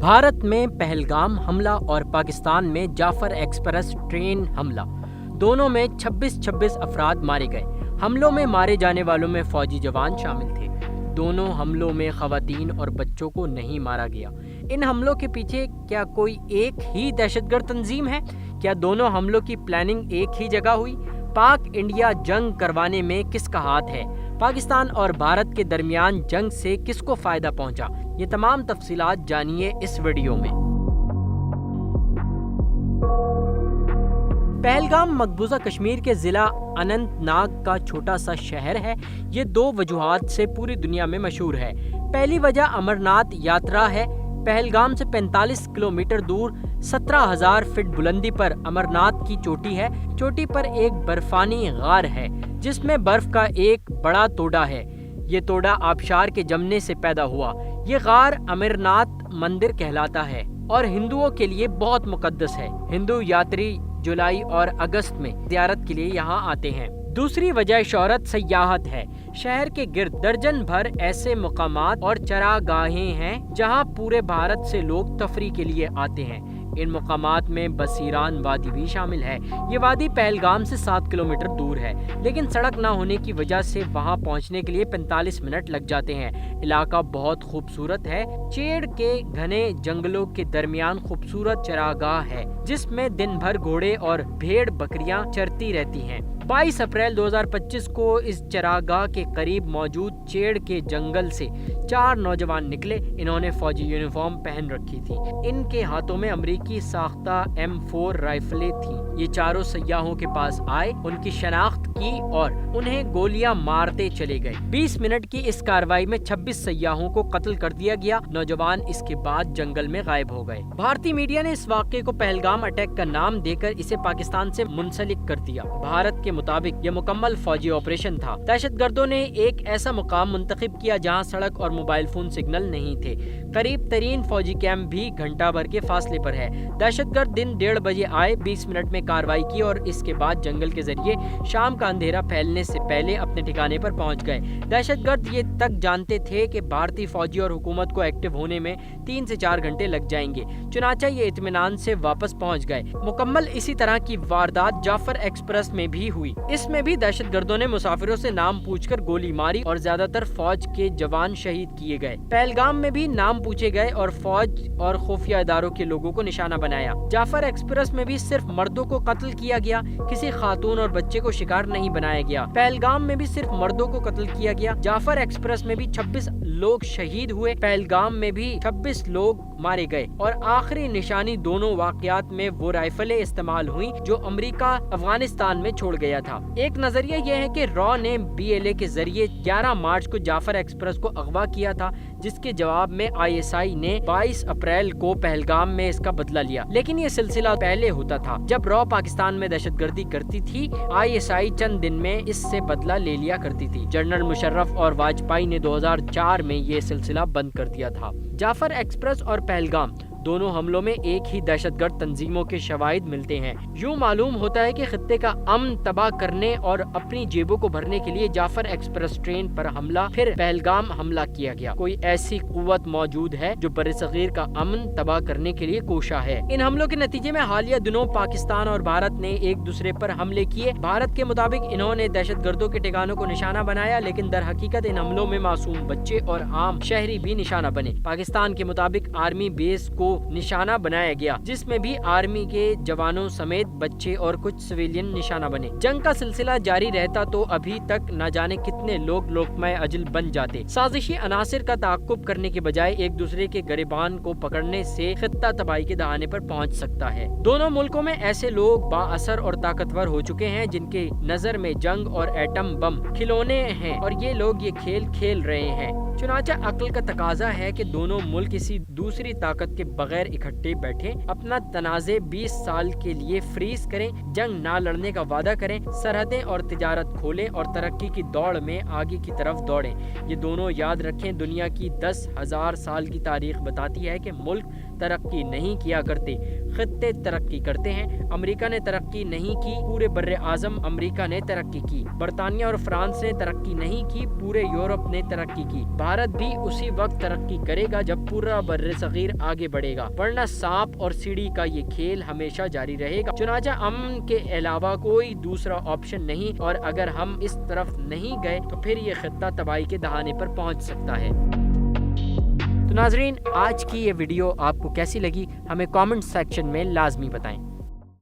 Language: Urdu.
بھارت میں پہلگام حملہ اور پاکستان میں جعفر ایکسپریس ٹرین حملہ، دونوں میں 26 افراد مارے گئے۔ حملوں میں مارے جانے والوں میں فوجی جوان شامل تھے۔ دونوں حملوں میں خواتین اور بچوں کو نہیں مارا گیا۔ ان حملوں کے پیچھے کیا کوئی ایک ہی دہشت گرد تنظیم ہے؟ کیا دونوں حملوں کی پلاننگ ایک ہی جگہ ہوئی؟ پاک انڈیا جنگ کروانے میں کس کا ہاتھ ہے؟ پاکستان اور بھارت کے درمیان جنگ سے کس کو فائدہ پہنچا؟ یہ تمام تفصیلات جانیے اس ویڈیو میں۔ پہلگام مقبوضہ کشمیر کے ضلع اننت ناگ کا چھوٹا سا شہر ہے۔ یہ 2 وجوہات سے پوری دنیا میں مشہور ہے۔ پہلی وجہ امرناتھ یاترا ہے۔ پہلگام سے 45 کلومیٹر دور 17,000 فٹ بلندی پر امرناتھ کی چوٹی ہے۔ چوٹی پر ایک برفانی غار ہے جس میں برف کا ایک بڑا توڑا ہے۔ یہ توڑا آبشار کے جمنے سے پیدا ہوا۔ یہ غار امرناتھ مندر کہلاتا ہے اور ہندوؤں کے لیے بہت مقدس ہے۔ ہندو یاتری جولائی اور اگست میں زیارت کے لیے یہاں آتے ہیں۔ دوسری وجہ شہرت سیاحت ہے۔ شہر کے گرد درجن بھر ایسے مقامات اور چراگاہیں ہیں جہاں پورے بھارت سے لوگ تفریح کے لیے آتے ہیں۔ ان مقامات میں بصیران وادی بھی شامل ہے۔ یہ وادی پہلگام سے 7 کلومیٹر دور ہے، لیکن سڑک نہ ہونے کی وجہ سے وہاں پہنچنے کے لیے 45 منٹ لگ جاتے ہیں۔ علاقہ بہت خوبصورت ہے۔ چیڑ کے گھنے جنگلوں کے درمیان خوبصورت چراگاہ ہے جس میں دن بھر گھوڑے اور بھیڑ بکریاں چرتی رہتی ہیں۔ 22 اپریل 2025 کو اس چراگاہ کے قریب موجود چیڑ کے جنگل سے 4 نوجوان نکلے۔ انہوں نے فوجی یونیفارم پہن رکھی تھی۔ ان کے ہاتھوں میں امریکی ساختہ M4 رائفلیں تھیں۔ یہ چاروں سیاحوں کے پاس آئے، ان کی شناخت کی اور انہیں گولیاں مارتے چلے گئے۔ 20 منٹ کی اس کارروائی میں 26 سیاحوں کو قتل کر دیا گیا۔ نوجوان اس کے بعد جنگل میں غائب ہو گئے۔ بھارتی میڈیا نے اس واقعے کو پہلگام اٹیک کا نام دے کر اسے پاکستان سے منسلک کر دیا۔ بھارت کے مطابق یہ مکمل فوجی آپریشن تھا۔ دہشت گردوں نے ایک ایسا مقام منتخب کیا جہاں سڑک اور موبائل فون سگنل نہیں تھے۔ قریب ترین فوجی کیمپ بھی گھنٹہ بھر کے فاصلے پر ہے۔ دہشت گرد دن 1:30 بجے آئے، 20 منٹ میں کارروائی کی اور اس کے بعد جنگل کے ذریعے شام کا اندھیرا پھیلنے سے پہلے اپنے ٹھکانے پر پہنچ گئے۔ دہشت گرد یہ تک جانتے تھے کہ بھارتی فوجی اور حکومت کو ایکٹیو ہونے میں 3 سے 4 گھنٹے لگ جائیں گے، چنانچہ یہ اطمینان سے واپس پہنچ گئے۔ مکمل اسی طرح کی واردات جعفر ایکسپریس میں بھی ہوئی۔ اس میں بھی دہشت گردوں نے مسافروں سے نام پوچھ کر گولی ماری اور زیادہ تر فوج کے جوان شہید کیے گئے۔ پہلگام میں بھی نام پوچھے گئے اور فوج اور خفیہ اداروں کے لوگوں کو نشانہ بنایا۔ جعفر ایکسپریس میں بھی صرف مردوں کو قتل کیا گیا، کسی خاتون اور بچے کو شکار نہیں بنایا گیا۔ پہلگام میں بھی صرف مردوں کو قتل کیا گیا۔ جعفر ایکسپریس میں بھی 26 لوگ شہید ہوئے، پہلگام میں بھی 26 لوگ مارے گئے اور آخری نشانی دونوں واقعات میں وہ رائفلیں استعمال ہوئیں جو امریکہ افغانستان میں چھوڑ گیا تھا۔ ایک نظریہ یہ ہے کہ را نے BLA کے ذریعے 11 مارچ کو جعفر ایکسپریس کو اغوا کیا تھا، جس کے جواب میں ISI نے 22 اپریل کو پہلگام میں اس کا بدلہ لیا۔ لیکن یہ سلسلہ پہلے ہوتا تھا۔ جب را پاکستان میں دہشت گردی کرتی تھی، ISI چند دن میں اس سے بدلہ لے لیا کرتی تھی۔ جنرل مشرف اور واجپئی نے 2004 میں یہ سلسلہ بند کر دیا تھا۔ جعفر ایکسپریس اور پہلگام دونوں حملوں میں ایک ہی دہشت گرد تنظیموں کے شواہد ملتے ہیں۔ یوں معلوم ہوتا ہے کہ خطے کا امن تباہ کرنے اور اپنی جیبوں کو بھرنے کے لیے جعفر ایکسپریس ٹرین پر حملہ پھر پہلگام حملہ کیا گیا۔ کوئی ایسی قوت موجود ہے جو برصغیر کا امن تباہ کرنے کے لیے کوشاں ہے۔ ان حملوں کے نتیجے میں حالیہ دنوں پاکستان اور بھارت نے ایک دوسرے پر حملے کیے۔ بھارت کے مطابق انہوں نے دہشت گردوں کے ٹھکانوں کو نشانہ بنایا، لیکن در حقیقت ان حملوں میں معصوم بچے اور عام شہری بھی نشانہ بنے۔ پاکستان کے مطابق آرمی بیس کو نشانہ بنایا گیا، جس میں بھی آرمی کے جوانوں سمیت بچے اور کچھ سویلین نشانہ بنے۔ جنگ کا سلسلہ جاری رہتا تو ابھی تک نہ جانے کتنے لوگ لقمہ اجل بن جاتے۔ سازشی عناصر کا تعاقب کرنے کے بجائے ایک دوسرے کے گریبان کو پکڑنے سے خطہ تباہی کے دہانے پر پہنچ سکتا ہے۔ دونوں ملکوں میں ایسے لوگ با اثر اور طاقتور ہو چکے ہیں جن کے نظر میں جنگ اور ایٹم بم کھلونے ہیں، اور یہ لوگ یہ کھیل کھیل رہے ہیں۔ چنانچہ عقل کا تقاضا ہے کہ دونوں ملک کسی دوسری طاقت کے بغیر اکٹھے بیٹھیں، اپنا تنازع 20 سال کے لیے فریز کریں، جنگ نہ لڑنے کا وعدہ کریں، سرحدیں اور تجارت کھولیں اور ترقی کی دوڑ میں آگے کی طرف دوڑیں۔ یہ دونوں یاد رکھیں، دنیا کی 10,000 سال کی تاریخ بتاتی ہے کہ ملک ترقی نہیں کیا کرتے، خطے ترقی کرتے ہیں۔ امریکہ نے ترقی نہیں کی، پورے بر اعظم امریکہ نے ترقی کی۔ برطانیہ اور فرانس نے ترقی نہیں کی، پورے یورپ نے ترقی کی۔ بھارت بھی اسی وقت ترقی کرے گا جب پورا بر صغیر آگے بڑھے پڑے گا، ورنہ سانپ اور سیڑھی کا یہ کھیل ہمیشہ جاری رہے گا۔ چنانچہ امن کے علاوہ کوئی دوسرا آپشن نہیں، اور اگر ہم اس طرف نہیں گئے تو پھر یہ خطہ تباہی کے دہانے پر پہنچ سکتا ہے۔ تو ناظرین، آج کی یہ ویڈیو آپ کو کیسی لگی ہمیں کامنٹ سیکشن میں لازمی بتائیں۔